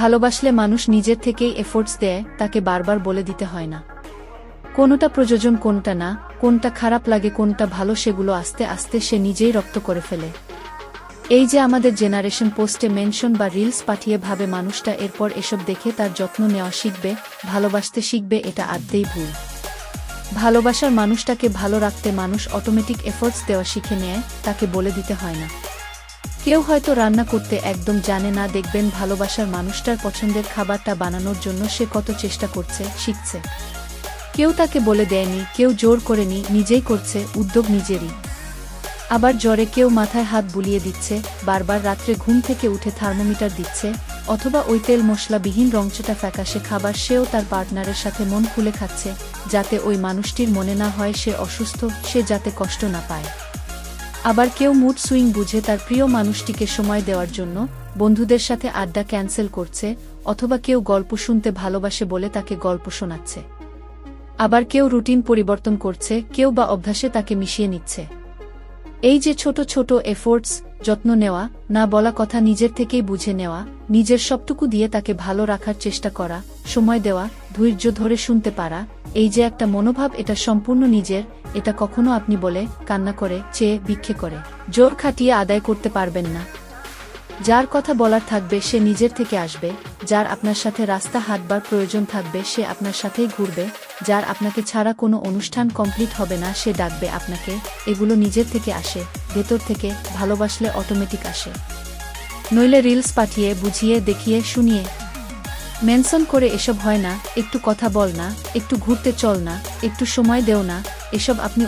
ভালোবাসলে মানুষ নিজের থেকেই এফোর্টস দেয়, তাকে বারবার বলে দিতে হয় না কোনটা প্রয়োজন কোনটা না, কোনটা খারাপ লাগে কোনটা ভালো, সেগুলো আস্তে আস্তে সে নিজেই রপ্ত করে ফেলে। এই যে আমাদের জেনারেশন পোস্টে মেনশন বা রিলস পাঠিয়ে ভাবে মানুষটা এরপর এসব দেখে তার যত্ন নেওয়া শিখবে, ভালোবাসতে শিখবে, এটা আদতেই ভুল। ভালোবাসার মানুষটাকে ভালো রাখতে মানুষ অটোমেটিক এফোর্টস দেওয়া শিখে নেয়, তাকে বলে দিতে হয় না। কেউ হয়তো রান্না করতে একদম জানে না, দেখবেন ভালোবাসার মানুষটার পছন্দের খাবারটা বানানোর জন্য সে কত চেষ্টা করছে, শিখছে। কেউ তাকে বলে দেয়নি, কেউ জোর করেনি, নিজেই করছে, উদ্যোগ নিজেরই। আবার জ্বরে কেউ মাথায় হাত বুলিয়ে দিচ্ছে, বারবার রাত্রে ঘুম থেকে উঠে থার্মোমিটার দিচ্ছে, অথবা ওই তেল মশলাবিহীন রংচটা ফ্যাকাশে খাবার সেও তার পার্টনারের সাথে মন খুলে খাচ্ছে, যাতে ওই মানুষটির মনে না হয় সে অসুস্থ, সে যাতে কষ্ট না পায়। আবার কেউ মুড সুইং বুঝে তার প্রিয় মানুষটিকে সময় দেওয়ার জন্য বন্ধুদের সাথে আড্ডা ক্যান্সেল করছে, অথবা কেউ গল্প শুনতে ভালোবাসে বলে তাকে গল্প শোনাচ্ছে। আবার কেউ রুটিন পরিবর্তন করছে, কেউ বা অভ্যাসে তাকে মিশিয়ে নিচ্ছে। এই যে ছোট ছোট এফোর্টস, যত্ন নেওয়া, না বলা কথা নিজের থেকেই বুঝে নেওয়া, নিজের সবটুকু দিয়ে তাকে ভালো রাখার চেষ্টা করা, সময় দেওয়া, ধৈর্য ধরে শুনতে পারা, এই যে একটা মনোভাব, এটা সম্পূর্ণ নিজের। এটা কখনো আপনি বলে, কান্না করে, চেয়ে, ভিক্ষে করে, জোর খাটিয়ে আদায় করতে পারবেন না। যার কথা বলার থাকবে সে নিজের থেকে আসবে, যার আপনার সাথে রাস্তা হাঁটবার প্রয়োজন থাকবে সে আপনার সাথেই ঘুরবে, যার আপনাকে ছাড়া কোনো অনুষ্ঠান কমপ্লিট হবে না সে ডাকবে আপনাকে। এগুলো নিজের থেকে আসে, ভেতর থেকে। ভালোবাসলে অটোমেটিক আসে, নইলে রিলস পাঠিয়ে, বুঝিয়ে, দেখিয়ে, শুনিয়ে, মেনশন করে এসব হয় না। একটু কথা বল না, একটু ঘুরতে চল না, একটু সময় দেও না, এসব আপনি